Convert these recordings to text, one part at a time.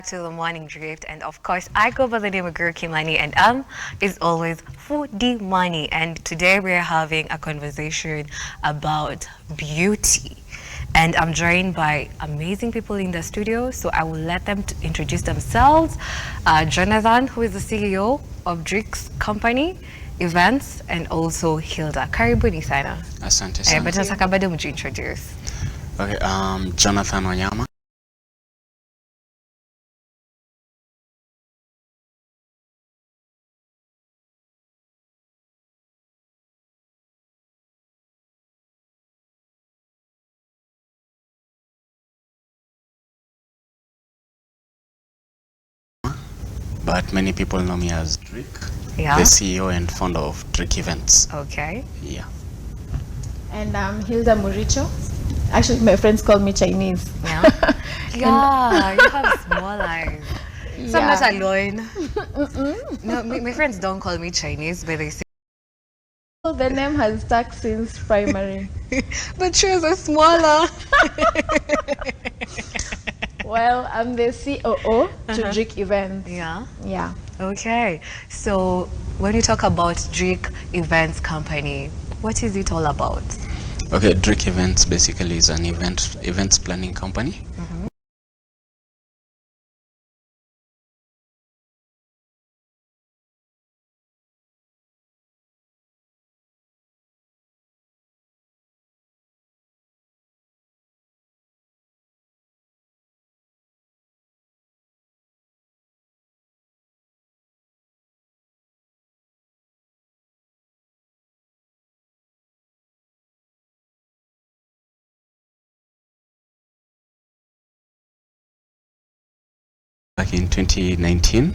to the Morning Drift, and of course, I go by the name of Guru Kimani, and is always Foodie Money. And today we're having a conversation about beauty. And I'm joined by amazing people in the studio, so I will let them introduce themselves. Jonathan, who is the CEO of Drake's company, events, and also Hilda. Karibuni sana. Asante sana. But nataka bado mjiintroduce. Okay, Jonathan Wanyama. But many people know me as Drake, the CEO and founder of Drake Events. Okay. Yeah. And I'm Hilda Muricho. Actually, my friends call me Chinese. Yeah. Yeah, you have small eyes. So I'm not alone. No, my friends don't call me Chinese, but they say. The name has stuck since primary. But shoes are smaller. Well, I'm the COO to Drake Events. Yeah. Yeah. Okay. So when you talk about Drake Events Company, what is it all about? Okay, Drake Events basically is an events planning company. Back in 2019,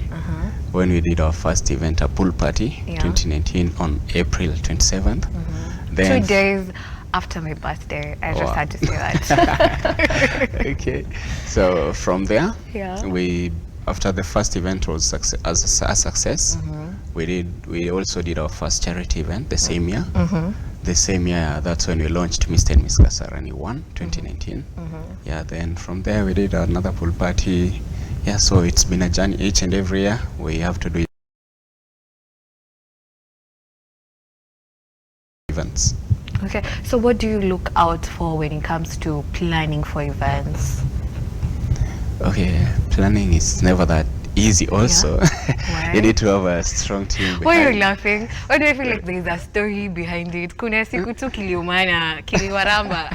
when we did our first event, a pool party, 2019 on April 27th. Then 2 days after my birthday, I just had to say that. Okay, so from there, Yeah. after the first event was a success, we also did our first charity event the same year. The same year, that's when we launched Mr. and Miss Kasarani 1, 2019. Yeah, then from there we did another pool party. Yeah, so it's been a journey each and every year. We have to do events. Okay, so what do you look out for when it comes to planning for events? Okay, planning is never that easy also. Why? You need to have a strong team behind. Why are you laughing? Why do I feel like there's a story behind it? Kuna siku tu kiliumana, kiliwaramba.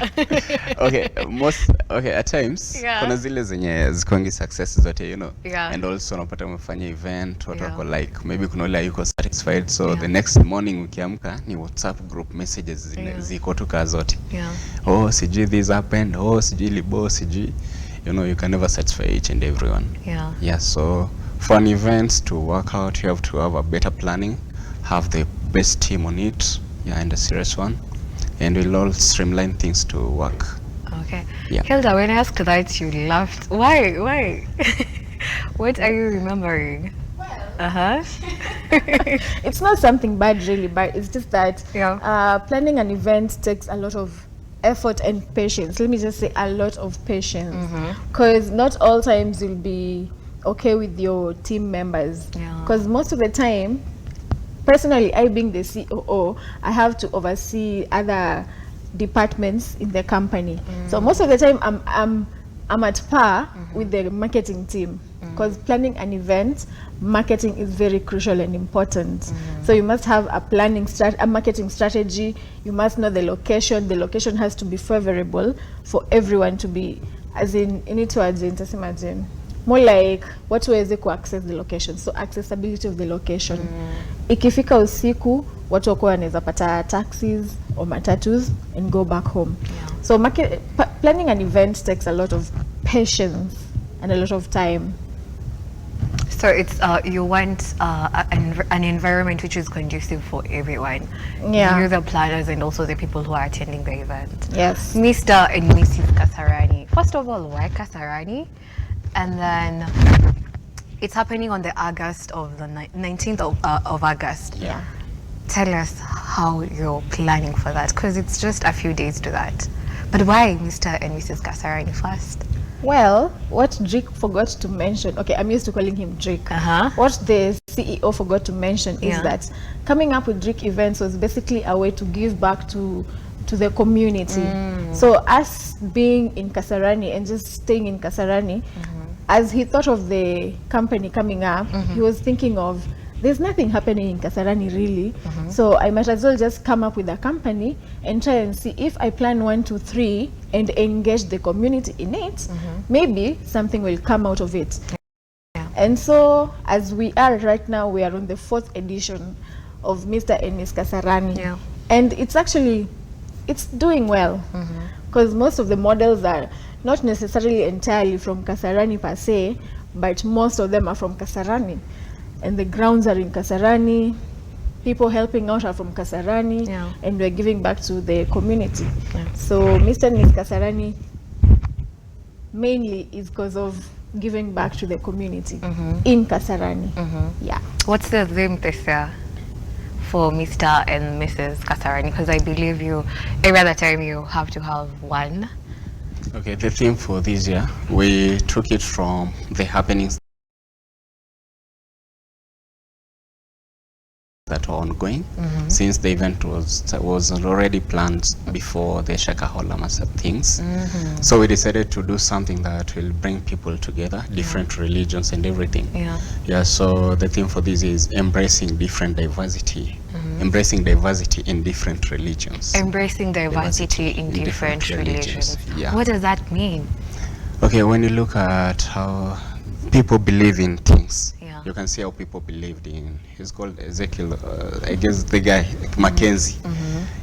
Okay, at times kuna zile zenye zikwangi success zote, you know. And also unapata umefanya event, watu wako like maybe kuna ule yuko satisfied, so the next morning ukiamka ni WhatsApp group messages ziko tu kaa zote. Oh, sijui this happened, oh sijui libo, sijui. You know, you can never satisfy each and everyone. Yeah, so for an event to work out, you have to have a better planning, have the best team on it, and a serious one, and we'll all streamline things to work. Okay. Yeah. Hilda, when I asked that, you laughed. Why? What are you remembering? Well, it's not something bad really, but it's just that planning an event takes a lot of effort and patience. Let me just say a lot of patience, because not all times you'll be okay with your team members, because most of the time, personally, I being the COO, I have to oversee other departments in the company. So most of the time I'm at par with the marketing team, because planning an event, marketing is very crucial and important. So you must have a marketing strategy. You must know the location. The location has to be favorable for everyone to be, as in, you need to imagine more like watu waweze ku access the location, so accessibility of the location. Ikifika usiku watu wako wanaweza pata taxis or matatus and go back home. So planning an event takes a lot of patience and a lot of time. So it's you want an environment which is conducive for everyone. You're the planners and also the people who are attending the event. Yes. Mr. and Mrs. Kasarani. First of all, why Kasarani? And then it's happening on the 19th of August. Yeah. Tell us how you're planning for that, because it's just a few days to that. But why Mr. and Mrs. Kasarani first? Well, what Drake forgot to mention, okay, I'm used to calling him Drake. What the CEO forgot to mention is that coming up with Drake events was basically a way to give back to the community. So us being in Kasarani and just staying in Kasarani, as he thought of the company coming up, he was thinking of, there's nothing happening in Kasarani really, so I might as well just come up with a company and try and see if I plan 1, 2, 3 and engage the community in it, maybe something will come out of it. And so as we are right now, we are on the 4th edition of Mr. and Miss Kasarani, and it's actually, it's doing well, because most of the models are not necessarily entirely from Kasarani per se, but most of them are from Kasarani. And the grounds are in Kasarani, people helping out are from Kasarani, and we're giving back to the community. So Mr. and Miss Kasarani mainly is because of giving back to the community in Kasarani. Yeah. What's the theme this year for Mr. and Mrs. Kasarani? Because I believe you, every other time you have to have one. Okay, the theme for this year, we took it from the happenings that are ongoing, since the event was already planned before the Shakahola massive things. So we decided to do something that will bring people together, different religions and everything. So the theme for this is embracing different diversity. Embracing diversity in different religions. Embracing diversity in different religions. What does that mean? Okay, when you look at how people believe in things, you can see how people believed in, he's called Ezekiel, I guess the guy, Mackenzie.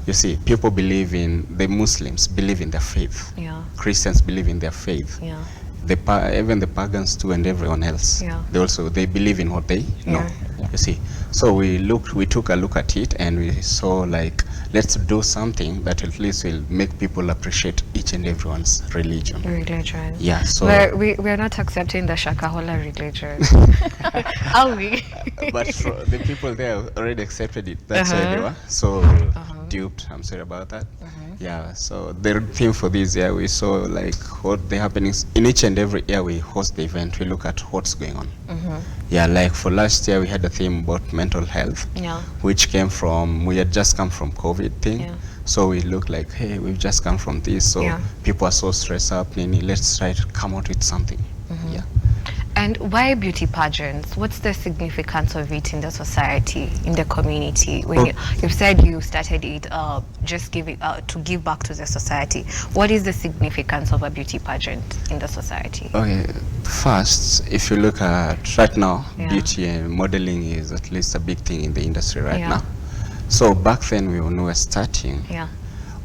You see, people believe in, the Muslims believe in their faith. Christians believe in their faith. Even the pagans too, and everyone else. They believe in what they know. You see, so we took a look at it, and we saw like, let's do something that at least will make people appreciate each and everyone's religion. Yeah, so we're not accepting the Shakahola religion. Are we? But the people there already accepted it. That's why they were so duped. I'm sorry about that. Yeah, so the theme for this year, we saw like what the happenings in each and every year we host the event. We look at what's going on. Yeah, like for last year we had a theme about mental health, which came from, we had just come from COVID thing. So we look like, hey, we've just come from this, so people are so stressed up, let's try to come out with something. Yeah. And why beauty pageants? What's the significance of it in the society, in the community? When you've said you started it just to give back to the society. What is the significance of a beauty pageant in the society? Okay, first, if you look at right now, beauty and modeling is at least a big thing in the industry right now. So back then when we were starting,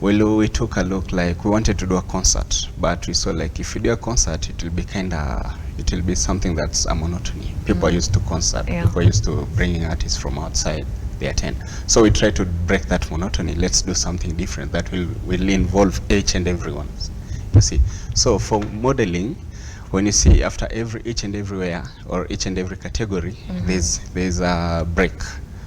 we took a look, like we wanted to do a concert, but we saw like if you do a concert, it will be something that's a monotony. People are used to concert, people are used to bringing artists from outside, they attend. So we try to break that monotony. Let's do something different that will involve each and everyone. You see, so for modeling, when you see after each and everywhere or each and every category, there's a break.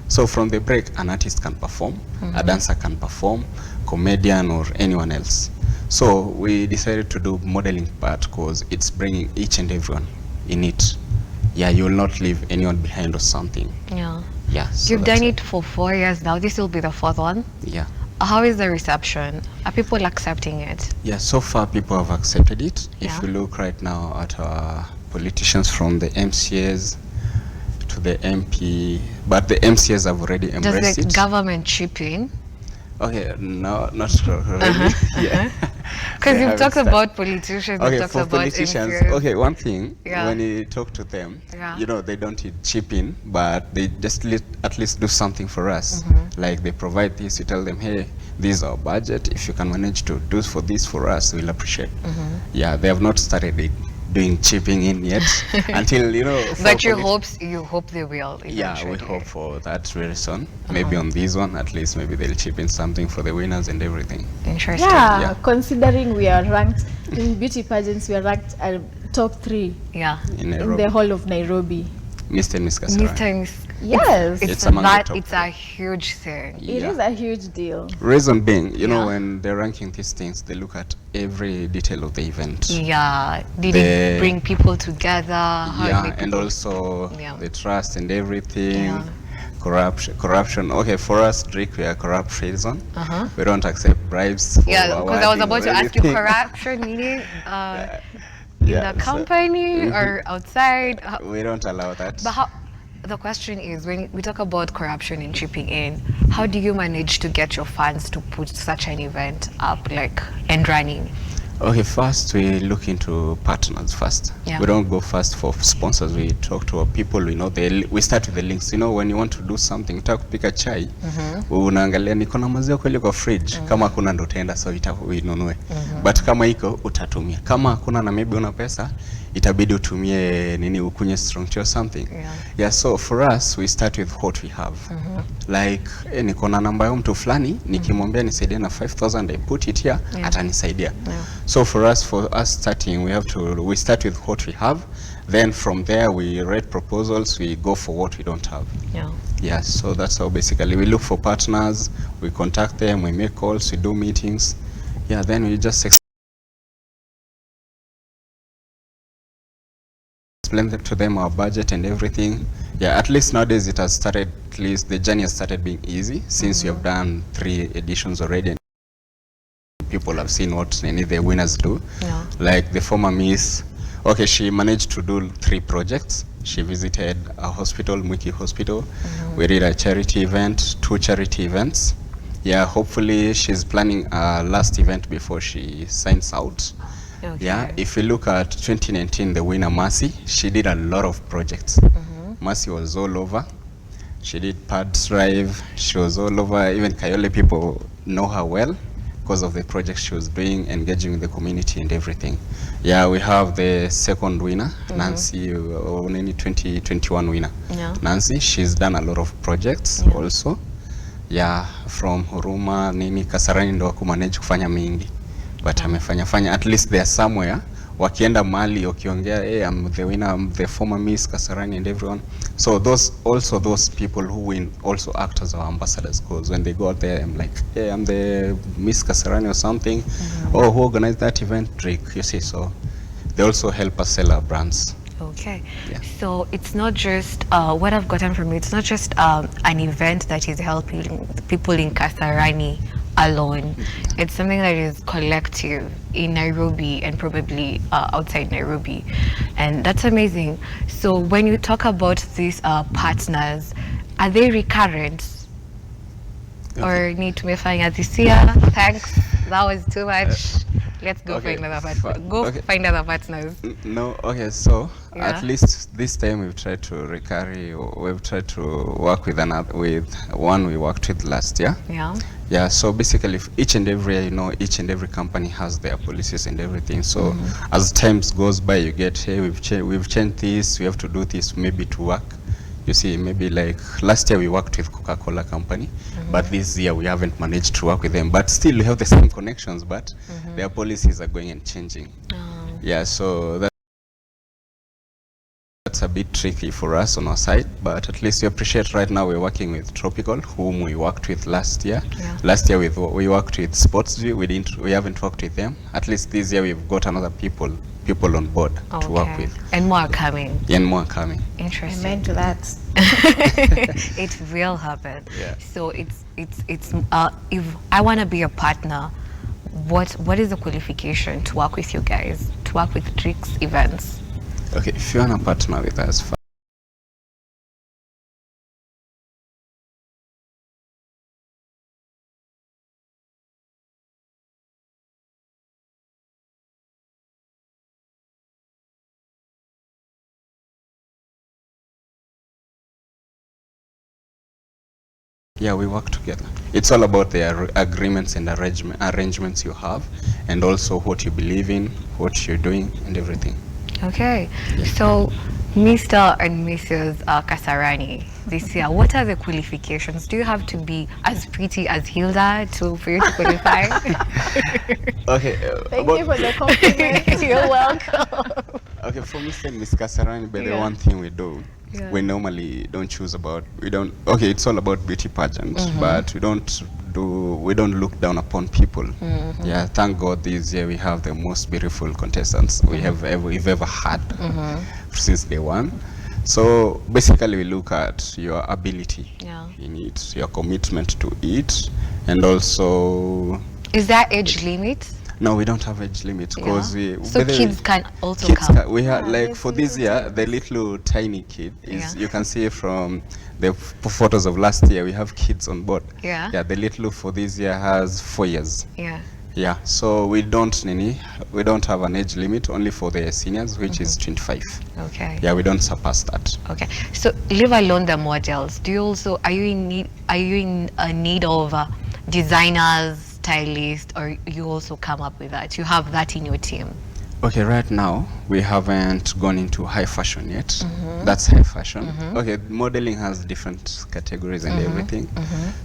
So from the break, an artist can perform, a dancer can perform, comedian or anyone else. So we decided to do modeling part because it's bringing each and everyone in it. Yeah, you will not leave anyone behind or something. Yeah. So you've done it for 4 years now. This will be the 4th one. Yeah. How is the reception? Are people accepting it? Yeah, so far people have accepted it. If you look right now at our politicians from the MCAs to the MP, but the MCAs have already embraced it. Does the government chip in? Okay, no, not really. Yeah. Because you've talked about politicians, okay, you've talked for about politicians, MCAs. Okay, one thing, when you talk to them, you know, they don't chip in, but they just at least do something for us. Like they provide this, you tell them, hey, this is our budget. If you can manage to do this for us, we'll appreciate. Yeah, they have not started doing chipping in yet until, you know. But you hope they will eventually. Yeah, we hope for that very soon. Maybe on this one, at least maybe they'll chip in something for the winners and everything. Interesting. Yeah, considering we are ranked in beauty pageants, we are ranked top 3 in the whole of Nairobi. Mr. and Miss Kasarani. Mr. and Miss. Yes. It's a huge thing. It is a huge deal. Reason being, you know, when they're ranking these things, they look at every detail of the event. Yeah. Did it bring people together? And also the trust and everything. Yeah. Corruption. Okay, for us, Drake, we are corrupt prison. We don't accept bribes. Yeah, because I was about to ask you, corruption meaning in the company or outside? We don't allow that. But the question is, when we talk about corruption and chipping in, how do you manage to get your funds to put such an event up, and running? Okay, first we look into partners first. Yeah. We don't go first for sponsors. We talk to our people. We know we start with the links. You know, when you want to do something, utaka kupika chai, unaangalia niko na maziwa kweli kwa fridge. Kama hakuna ndo utaenda so uinunue. But kama iko utatumia. Kama hakuna na maybe una pesa, itabidi utumie ukunye strong tea or something. Yeah, so for us we start with what we have. Like niko na namba ya mtu fulani, nikimwambia nisaidie na 5,000, I put it here, atanisaidia. So for us starting, we start with what we have. Then from there we write proposals, we go for what we don't have. Yeah, so that's how basically we look for partners, we contact them, we make calls, we do meetings. Yeah, then we just explain to them our budget and everything. Yeah, at least nowadays it has started, at least the journey has started being easy since we have done 3 editions already. And people have seen what the winners do. Like the former Miss, okay, she managed to do 3 projects. She visited a hospital, Mwiki Hospital. We did a charity event, 2 charity events. Yeah, hopefully she's planning a last event before she signs out. Yeah, if you look at 2019, the winner Mercy, she did a lot of projects. Mercy was all over. She did Pad Drive. She was all over. Even Kayole people know her well because of the projects she was doing, engaging with the community and everything. Yeah, we have the second winner, Nancy, 2021 winner. Nancy, she's done a lot of projects also. Yeah, from Huruma, Kasarani ndo kumanage kufanya mingi. But amefanya at least they are somewhere. Wakienda mali wakiongea, hey, I'm the winner, I'm the former Miss Kasarani and everyone. So those people who win also act as our ambassadors, because when they go out there, I'm like, hey, I'm the Miss Kasarani or something. Oh, who organized that event? Drake, you see. So they also help us sell our brands. Okay. Yeah. So it's not just what I've gotten from it. It's not just an event that is helping people in Kasarani alone. It's something that is collective in Nairobi and probably outside Nairobi, and that's amazing. So when you talk about these partners, are they recurrent or need to be finding this year? Thanks, that was too much. Let's go find another partner. Find other partners. No, okay, so at least this time we've tried to we've tried to work with one we worked with last year. Yeah, so basically each and every company has their policies and everything. So as times goes by, you get, hey, we've changed this, we have to do this maybe to work. You see, maybe like last year we worked with Coca-Cola company, but this year we haven't managed to work with them. But still we have the same connections, but their policies are going and changing. Yeah, so that's a bit tricky for us on our side, but at least we appreciate right now we're working with Tropical, whom we worked with last year. Last year we worked with Sportsview. We haven't worked with them. At least this year we've got another people on board to work with. And more are coming. Yeah, and more are coming. Interesting. Amen to that. It will happen. Yeah. So it's if I want to be a partner, what is the qualification to work with you guys, to work with Drake's events? Okay, if you want to partner with us, yeah, we work together. It's all about the agreements and arrangements you have, and also what you believe in, what you're doing, and everything. Okay, so Mr. and Mrs. Kasarani, this year, what are the qualifications? Do you have to be as pretty as Hilda for you to qualify? Okay. Thank you for the compliment. You're welcome. Okay, for Mr. and Miss Kasarani, but the one thing we do, we normally don't choose about, okay, it's all about beauty pageant, but we don't look down upon people. Yeah, thank God this year we have the most beautiful contestants we've ever had since day one. So basically we look at your ability in it, your commitment to it, and also... Is there age limit? No, we don't have age limit because so kids can also come. We have like for this year, the little tiny kid is you can see from the photos of last year, we have kids on board. Yeah, the little for this year has 4 years. Yeah, so we don't have an age limit, only for the seniors, which is 25. Okay. Yeah, we don't surpass that. Okay. So leave alone the models. Do you also are you in need of designers, stylists, or you also come up with that? You have that in your team? Okay, right now we haven't gone into high fashion yet. That's high fashion. Okay, modeling has different categories and everything.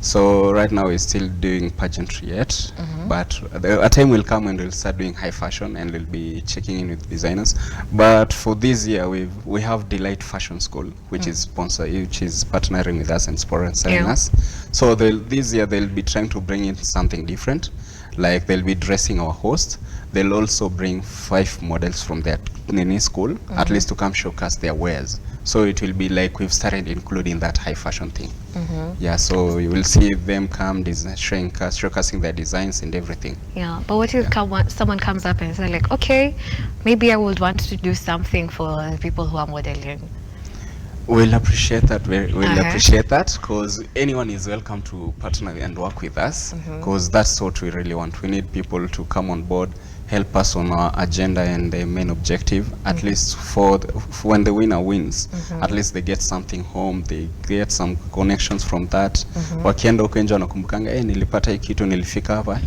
So right now we're still doing pageantry yet, but a time will come when we'll start doing high fashion and we'll be checking in with designers. But for this year, we have Delight Fashion School, which is partnering with us and sponsoring us. So this year they'll be trying to bring in something different. Like they'll be dressing our host. They'll also bring 5 models from their school, at least to come showcase their wares. So it will be like we've started including that high fashion thing. Yeah, so you will see them come showcasing their designs and everything. Yeah, but what if someone comes up and says like, okay, maybe I would want to do something for people who are modeling? We'll appreciate that. We'll appreciate that, because anyone is welcome to partner and work with us, because that's what we really want. We need people to come on board, help us on our agenda and the main objective, at least for when the winner wins, at least they get something home, they get some connections from that. Wakienda huko nje wanakumbukanga, nilipata hii kitu, nilifika hapa,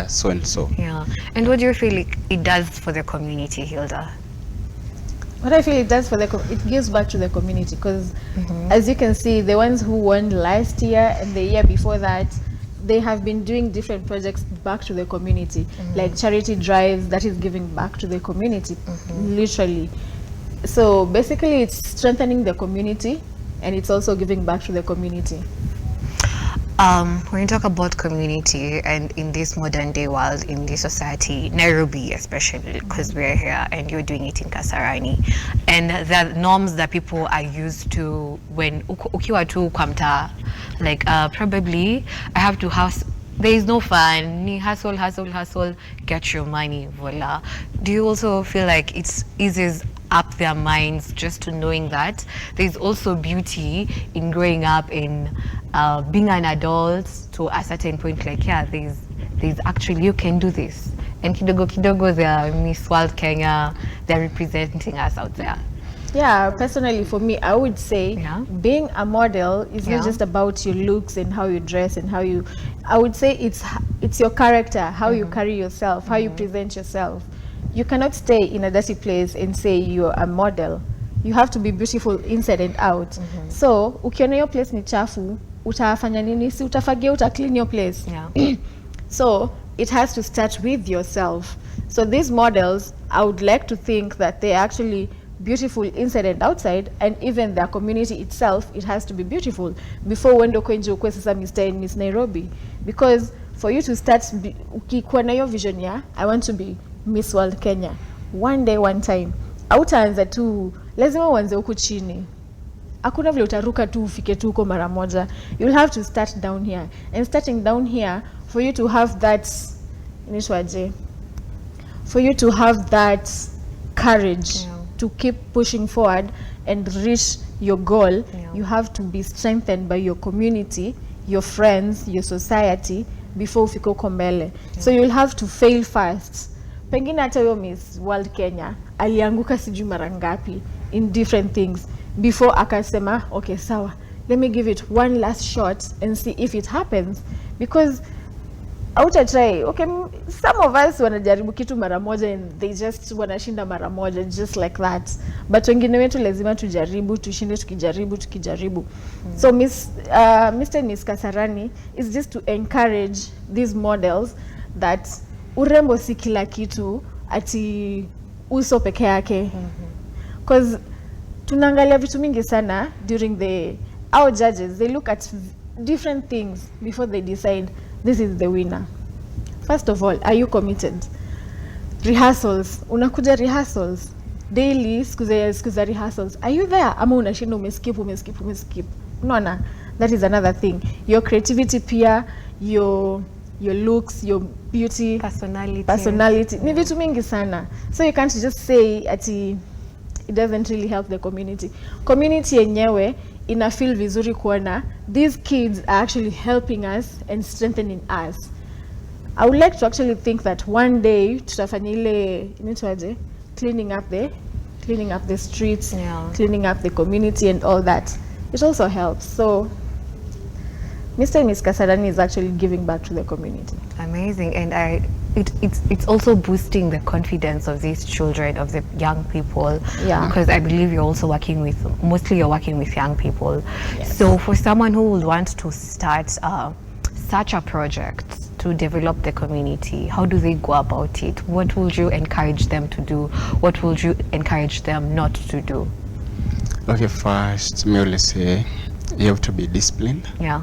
so and so. Yeah. And what do you feel like it does for the community, Hilda? What I feel it does for it gives back to the community, because as you can see, the ones who won last year and the year before that, they have been doing different projects back to the community, like charity drives that is giving back to the community, literally. So basically it's strengthening the community and it's also giving back to the community. When you talk about community and in this modern day world, in this society, Nairobi especially, because we're here and you're doing it in Kasarani, and the norms that people are used to when ukiwa tu kwa mtaa, like probably I have to there is no fun, ni hustle, get your money, voila. Do you also feel like it eases up their minds just to knowing that there's also beauty in growing up in being an adult to a certain point, like there's actually, you can do this, and kidogo they're Miss World Kenya, they're representing us out there. Yeah, personally for me, I would say being a model is not just about your looks and how you dress and I would say it's your character, how you carry yourself, how you present yourself. You cannot stay in a dirty place and say you're a model. You have to be beautiful inside and out. So ukiona your place ni chafu, utafanya nini? Si utafagia, uta clean your place. So it has to start with yourself. So these models, I would like to think that they're actually beautiful inside and outside, and even their community itself, it has to be beautiful before wendo kwenye ukwe sasa Miss Nairobi. Because for you to start ukikuwa na hiyo vision ya I want to be Miss World Kenya, one day one time, hautaanza tu, lazima uanze huku chini. Hakuna vile utaruka tu ufike tu huko mara moja. You'll have to start down here, and starting down here, for you to have that courage to keep pushing forward and reach your goal, you have to be strengthened by your community, your friends, your society before ufike huko mbele. So you'll have to fail first. Pengine hata yo Miss World Kenya alianguka sijui mara ngapi in different things before akasema okay sawa, let me give it one last shot and see if it happens, because try. Okay, some of us wanajaribu kitu mara moja and they just wanashinda mara moja just like that, but wengine wetu lazima tujaribu, tushinde tukijaribu. So Mr. and Miss Kasarani is just to encourage these models that urembo si kila kitu ati uso peke yake, because tunaangalia vitu mingi sana during our judges, they look at different things before they decide this is the winner. First of all, are you committed? Rehearsals, unakuja rehearsals daily, siku za rehearsals, are you there? Ama unashinda umeskip. Unaona, that is another thing. Your creativity pia, your looks, your beauty, personality. Ni vitu mingi sana. So you can't just say ati it doesn't really help the community. Community yenyewe ina feel vizuri kuona these kids are actually helping us and strengthening us. I would like to actually think that one day tutafanya ile inaitwaje, cleaning up the streets, cleaning up the community and all that. It also helps. So Mr. and Ms. Kasarani is actually giving back to the community. Amazing. And it's also boosting the confidence of these children, of the young people. Yeah. Because I believe you're also working with young people. Yes. So for someone who would want to start such a project to develop the community, how do they go about it? What would you encourage them to do? What would you encourage them not to do? Okay, first, me will say you have to be disciplined. Yeah.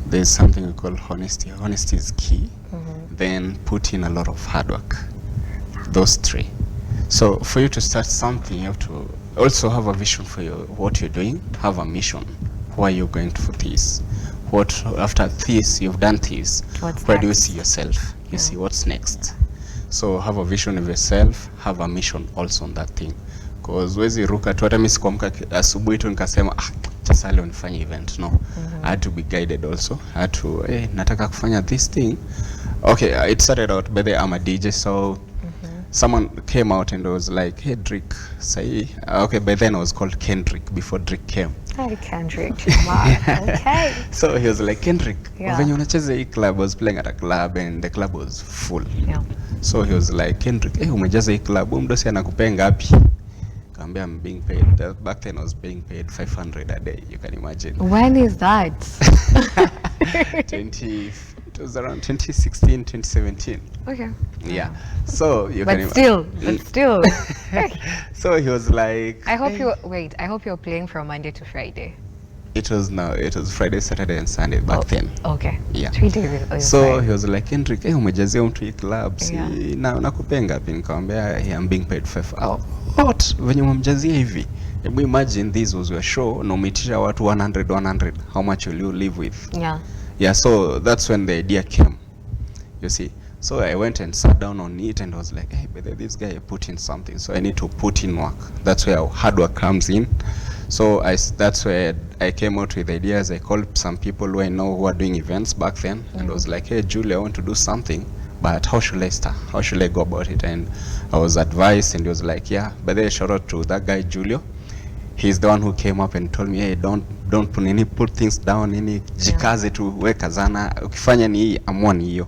There's something we call honesty. Honesty is key. Then put in a lot of hard work. Those three. So for you to start something, you have to also have a vision for what you're doing, have a mission. Why you're going for this? What after this you've done this? Where do you see yourself? You see what's next. So have a vision of yourself, have a mission also on that thing. Because wezi ruka tu, hata mimi sikuamka asubuhi tu nikasema sasa leo nifanye event. No. I had to be guided also. I had to nataka kufanya this thing. Okay, it started out by I'm a DJ, so someone came out and was like, hey Drake, say okay, by then I was called Kendrick before Drake came. Hi Kendrick. Wow. Okay. So he was like, Kendrick, when you unacheza hii club, I was playing at a club and the club was full. Yeah. So he was like, Kendrick, umejaza hii club, mdosi anakupea ngapi? Kaambia I'm being paid. Back then I was being paid 500 a day, you can imagine. When is that? It was around 2016, 2017. Okay. Yeah. So you but can still. So he was like, I hope you're playing from Monday to Friday. It was Friday, Saturday and Sunday back then. Okay. Yeah. 3 days. So he was like, Kendrick, umejazia mtu hii club, nakupea ngapi? Nikamwambia I'm being paid 5. Oh, what? Venye umemjazia hivi? Hebu imagine this was your show, na umeitisha watu 100. How much will you live with? Yeah. Yeah, so that's when the idea came. You see. So I went and sat down on it and was like, hey, but this guy put in something, so I need to put in work. That's where hard work comes in. So that's where I came out with ideas. I called some people who I know who are doing events back then, and I was like, hey, Julie, I want to do something, but how should I start? How should I go about it? And I was advised, and he was like, yeah, but then shout out to that guy, Julio. He's the one who came up and told me, hey, don't put things down, jikaze tu, weka zana, ukifanya ni hii, amua ni hiyo.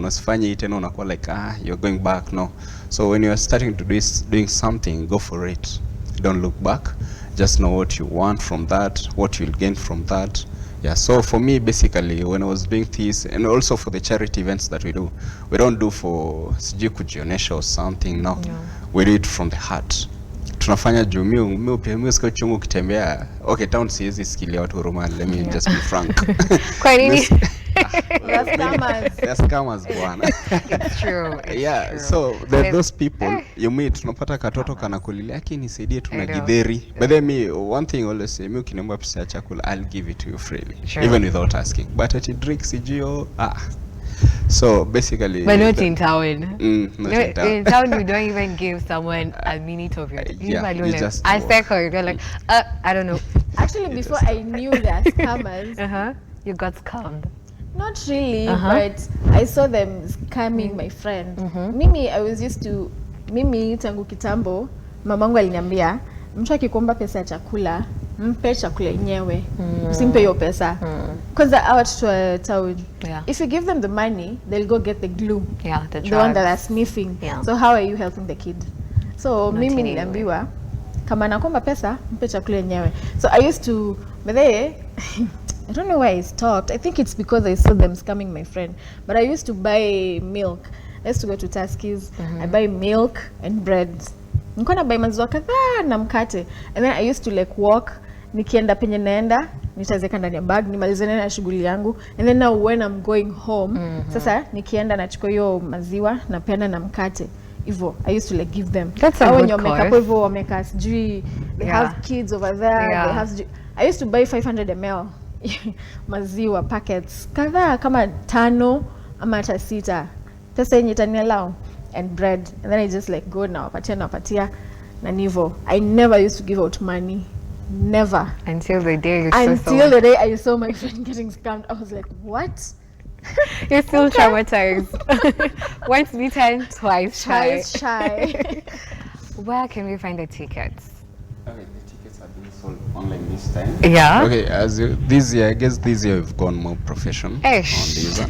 Usifanye hii tena unakuwa like, you're going back. No. So when you are starting to doing something, go for it. Don't look back. Just know what you want from that, what you'll gain from that. Yeah, so for me, basically, when I was doing this, and also for the charity events that we do, we don't do for sijui kujionesha or something, no. We do it from the heart. Tunafanya juu mimi usikie chungu kitembea. Okay, town siwezi sikilia watu huruma, let me just be frank. Kwa nini? They're scammers bwana. It's true. Yeah, so those people you meet, tunapata katoto kanakulilia yake nisaidie tuna githeri. But then me, one thing always say, mimi ukiniomba pesa ya chakula, I'll give it to you freely, even without asking. But at drink sijio, so basically, but not in town. Not in town. In town, you don't even give someone a minute of your time. You just a second. You're like, I don't know. Actually, before I knew that scammers, you got scammed. Not really, but I saw them scamming my friend. Mimi tangu kitambo, mamangu aliniambia, mtu akikuomba pesa ya chakula, mpe chakula yenyewe. Usimpe hiyo pesa. Because they're out to a town. Yeah. If you give them the money, they'll go get the glue. Yeah, the one that are sniffing. Yeah. So how are you helping the kid? So mimi niliambiwa, kama nakuomba pesa, mpe chakula yenyewe. So I used to, but I don't know why I stopped. I think it's because I saw them scamming my friend. But I used to buy milk. I used to go to Tuskys. I buy milk and bread. nilikuwa na buy maziwa kadhaa na mkate, and then I used to like walk, nikienda penye naenda nitaweka ndani ya bag nimalizane na shughuli yangu, and then now when I'm going home sasa nikienda nachukua hiyo maziwa na peana na mkate hivyo. I used to like give them. When you make up hivyo wameka sijui they have kids over there, they have I used to buy 500 ml maziwa packets kadhaa kama 5 ama hata 6, pesa yenye itaniallow, and bread, and then I just like go na wapatia na nivo. I never used to give out money, never, until the day the day I saw my friend getting scammed. I was like, what? You're still traumatized. Once bitten, twice shy. Where can we find the tickets? Okay, the tickets are being sold online this time. Yeah. Okay, this year, I guess this year we've gone more professional on this.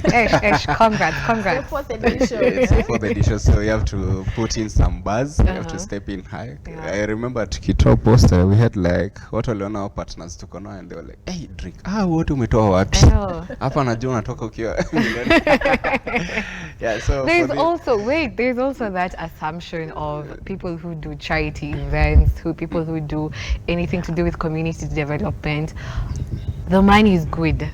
Congrats. The 4th edition. It's the 4th edition, so you have to put in some buzz. You have to step in high. I remember at Kito poster, we had like, what waliona our partners tuko nao, and they were like, hey, drink. Wote umetoa wapi? Hapa najua unatoka ukiwa. Yeah, so there's also that assumption of people who do charity events, people who do anything to do with community development. The money is good.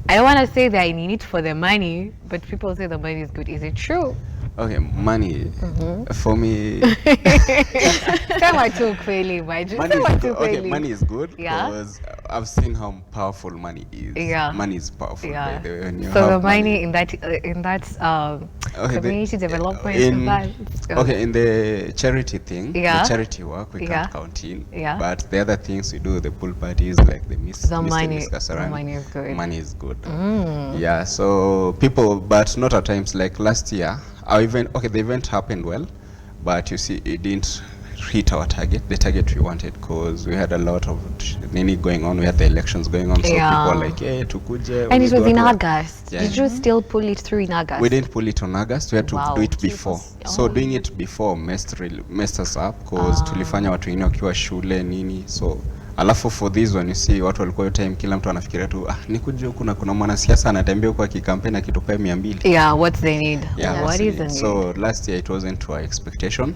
I don't want to say they're in it for the money, but people say the money is good. Is it true? Okay, money for me. Money is good because I've seen how powerful money is. Yeah, money is powerful. Yeah. So the money in that community development. In the charity thing, the charity work we can't count in. Yeah. But the other things we do, the pool parties, like the money. Kasarani, the money is good. Money is good. Yeah. So people, but not at times like last year. The event happened well, but you see, it didn't hit our target, the target we wanted, because we had a lot of nini going on. We had the elections going on, so people were like, hey, tukuje. And it was in August. Yeah. Did you still pull it through in August? We didn't pull it on August. We had to do it before. So doing it before messed us up, because tulifanya watu wengine wakiwa shule nini, so alafu for this one you see watu walikuwa time kila mtu anafikiria tu nikuje huku na kuna mwanasiasa anatembea huko akikampeni akitupea 200. Yeah, what's the need? What is the need? So last year it wasn't to our expectation.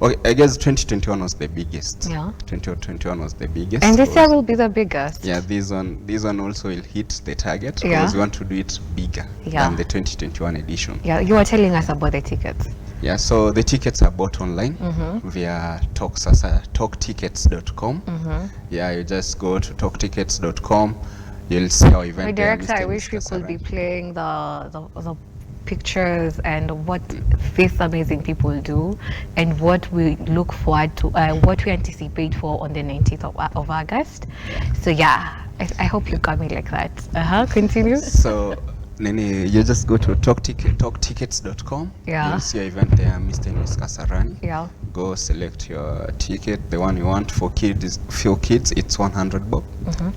Okay, I guess 2021 was the biggest. Yeah. 2021 was the biggest. And this year will be the biggest. Yeah, this one also will hit the target, because we want to do it bigger than the 2021 edition. Yeah, you were telling us about the tickets. Yeah, so the tickets are bought online via talktickets.com. Yeah, you just go to talktickets.com. You'll see our event. Director, I wish we could be playing the pictures and what these amazing people do and what we look forward to, what we anticipate for on the 19th of August. So yeah, I hope you got me like that. Continue. So you just go to talktickets.com. Yeah. You'll see your event there, Mr. and Miss Kasarani. Yeah. Go select your ticket, the one you want. For kids, it's 100 bob.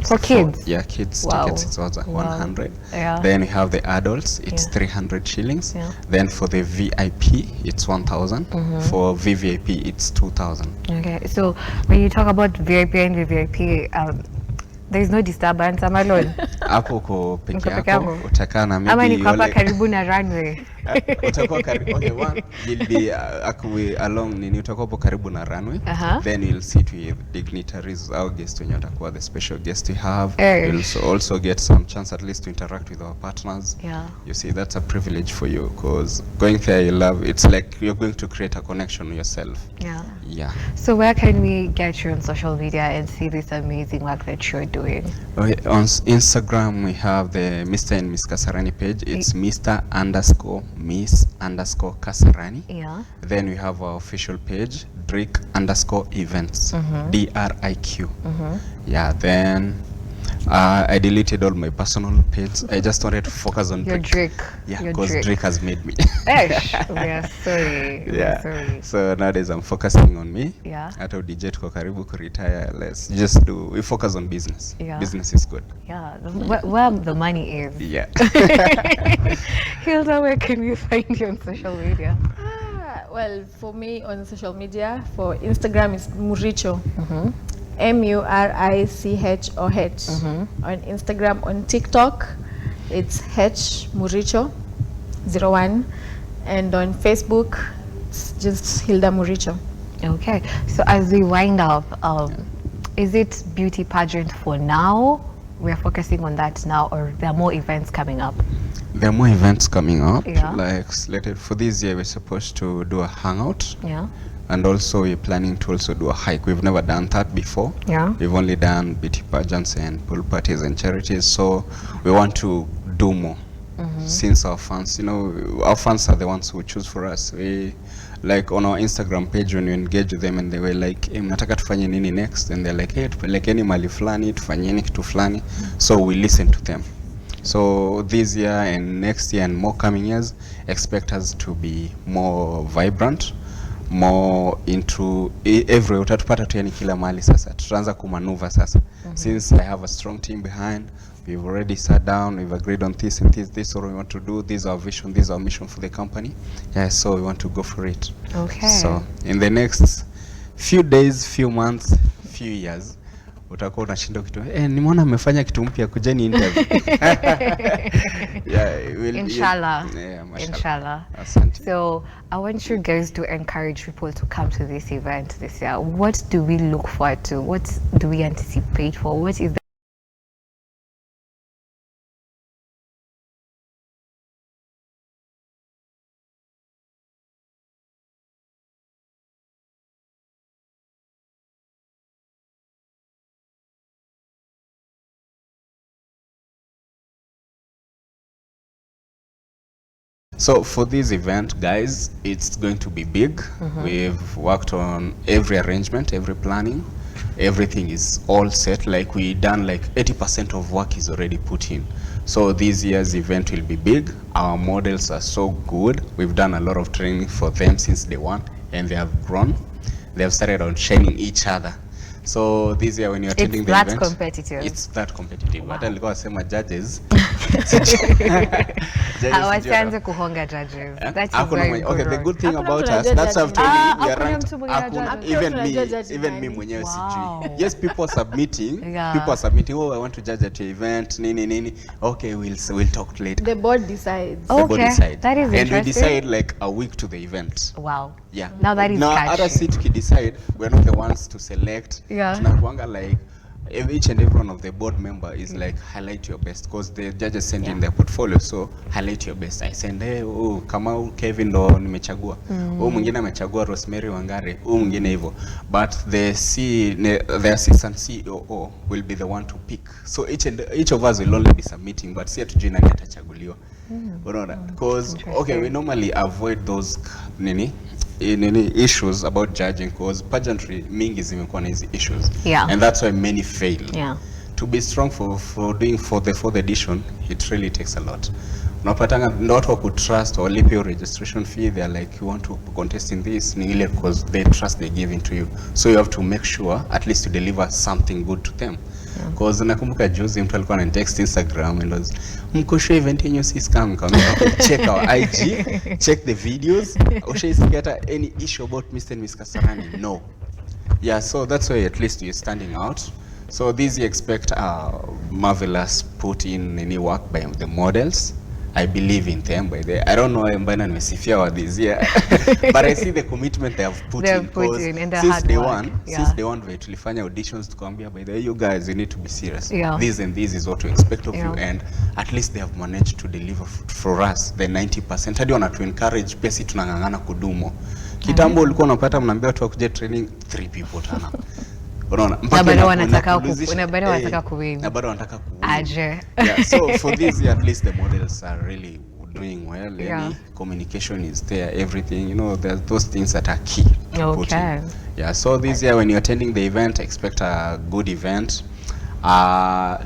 For kids? Yeah, kids tickets it's also 100. Yeah. Then we have the adults, it's 300 shillings. Yeah. Then for the VIP, it's 1,000. For VVIP, it's 2,000. Okay, so when you talk about VIP and VVIP, there is no disturbance. I'm alone. Hapo uko peke yako, utakaa na maybe ama niko hapa karibu na runway. Utakuwa karibu, okay, one will be along nini, utakuwa hapo karibu na runway. Then you'll sit with dignitaries, our guests wenye watakuwa the special guest we have. You'll also get some chance at least to interact with our partners. Yeah. You see, that's a privilege for you, because going there it's like you're going to create a connection yourself. Yeah. Yeah. So where can we get you on social media and see this amazing work that you're doing? Okay, on Instagram we have the Mr. and Miss Kasarani page. It's Mr_Miss_Kasarani. Yeah. Then we have our official page, Drick_events. DRIQ. Yeah. Then I deleted all my personal pages. I just wanted to focus on Drick. Yeah, because Drick has made me. We are sorry. Yeah. Sorry. So nowadays I'm focusing on me. Yeah. Hata DJ tuko karibu ku retire. We focus on business. Yeah. Business is good. Yeah. Where the money is. Yeah. Hilda, where can we find you on social media? Well, for me on social media, for Instagram is Muricho. MURICHOH. On Instagram, on TikTok, it's HMuricho01, and on Facebook, it's just Hilda Muricho. Okay, so as we wind up, is it beauty pageant for now? We're focusing on that now, or there are more events coming up? There are more events coming up. Yeah. Like slated for this year, we're supposed to do a hangout. Yeah. And also we're planning to also do a hike. We've never done that before. Yeah. We've only done beauty pageants and pool parties and charities. So we want to do more. Since our fans, our fans are the ones who choose for us. We, like on our Instagram page, when we engage with them and they were like, hey, mnataka tufanye nini next? And they're like, hey, tupelekeni mali fulani, tufanyeni kitu fulani. So we listen to them. So this year and next year and more coming years, expect us to be more vibrant, more into every utatupata tu yani kila mali sasa. Tutaanza kumanuva sasa. Since I have a strong team behind, we've already sat down, we've agreed on this and this what we want to do, this is our vision, this is our mission for the company. Yeah, so we want to go for it. Okay. So in the next few days, few months, few years, utakuwa unashinda kitu nimeona mmefanya kitu mpya, kujeni interview. Yeah, inshallah. Yeah, inshallah. Asante. So I want you guys to encourage people to come to this event this year. What do we look forward to? What do we anticipate for? What is the So for this event, guys, it's going to be big. We've worked on every arrangement, every planning. Everything is all set. Like we done like 80% of work is already put in. So this year's event will be big. Our models are so good. We've done a lot of training for them since day one, and they have grown. They have started on shining each other. So this year when you're attending the event, competitive. It's that competitive. Hata nilikuwa nasema judges. Wasianze kuhonga judges. That is very okay, the good thing about us, that's how we are ranked. Even me mwenyewe sijui. Yes, people are submitting. People are submitting, oh, I want to judge at your event, nini. Okay, we'll talk later. The board decides. The board decides. That is interesting. And we decide like a week to the event. Wow. Yeah. Now that is catchy. Other seat decide, we're not the ones to select. Yeah. Tunakuanga like each and every one of the board member is like highlight your best, because the judges send in their portfolio, so highlight your best. I send kama Kevin ndo nimechagua, mwingine amechagua Rosemary Wangare, mwingine hivyo, but the assistant CEO will be the one to pick. So each of us will only be submitting, but si atujui nani atachaguliwa. Unaona, because okay, we normally avoid those issues about judging, because pageantry mingi zimekuwa na hizi issues, and that's why many fail. To be strong for doing for the fourth edition, it really takes a lot. Unapatanga not who trust or lipe your registration fee, they are like, you want to contest in this ni ile because they trust they give into you, so you have to make sure at least you deliver something good to them. Because nakumbuka juzi mtu alikuwa na text Instagram and was mkosho event yenyu si scam, kama check our IG, check the videos, ushaisikia any issue about Mr. and Miss Kasarani? No. Yeah, so that's why at least you're standing out. So this you expect marvelous put in any work by the models. I believe in them by the I don't know mbona nimesifia wa this year but I see the commitment they have put in, since day one. Since day one we tulifanya auditions tukaambia, by the way, you guys, you need to be serious. This and this is what we expect of you, and at least they have managed to deliver for us the 90%. Hadi wana to encourage pesi tunangangana kudumo. Kitambo ulikuwa unapata mnaambia watu wakuje training 3 people tana. Unaona, bado wanataka kuwin. Bado wanataka kuwin. Aje. Yeah, so for this year at least the models are really doing well. Any communication is there, everything, there's those things that are key. Okay. Yeah, so this year when you're attending the event, expect a good event.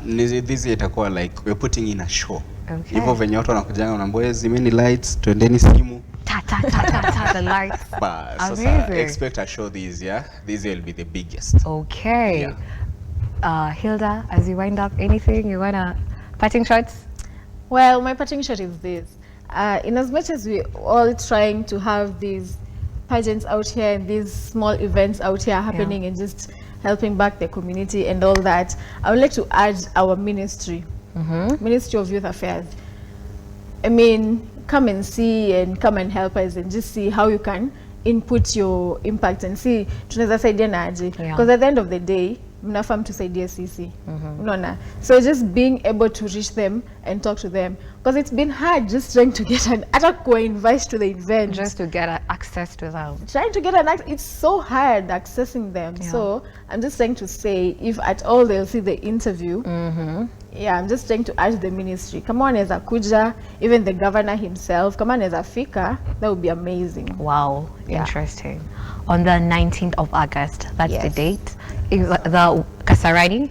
This year itakuwa like we're putting in a show. Hivyo venye watu wanakujanga wanaambia zimeni lights, twendeni simu. The lights. But so expect a show this year. This year will be the biggest. Okay. Hilda, as you wind up, anything you wanna parting shots? Well, my parting shot is this. In as much as we're all trying to have these pageants out here and these small events out here happening and just helping back the community and all that, I would like to urge our ministry, Ministry of Youth Affairs. I mean, come and see and come and help us and just see how you can input your impact and see tunaweza saidia na aje, because at the end of the day mnafaa mtusaidie sisi. Unaona, so just being able to reach them and talk to them, because it's been hard just trying to get an invite to the event, just to get access to them, trying to get it's so hard accessing them. So I'm just trying to say, if at all they'll see the interview, I'm just trying to urge the ministry, kama wanaweza kuja, even the governor himself, kama anaweza fika, that would be amazing. Wow, interesting. On the 19th of August, that's the date, is the Kasarani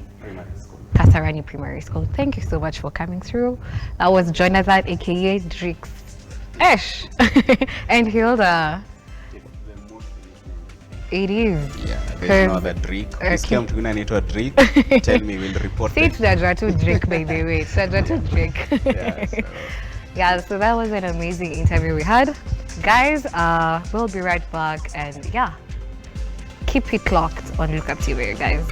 Primary School. Thank you so much for coming through. That was Jonathan, aka Drix Esh and Hilda. It is. Yeah, there's no other Drake. Ukisikia mtu mwingine anaitwa Drake, tell me, we'll report it. It's Najatu Drake, by the way. It's Najatu Drake. So that was an amazing interview we had. Guys, we'll be right back, and keep it locked on Look Up TV, guys.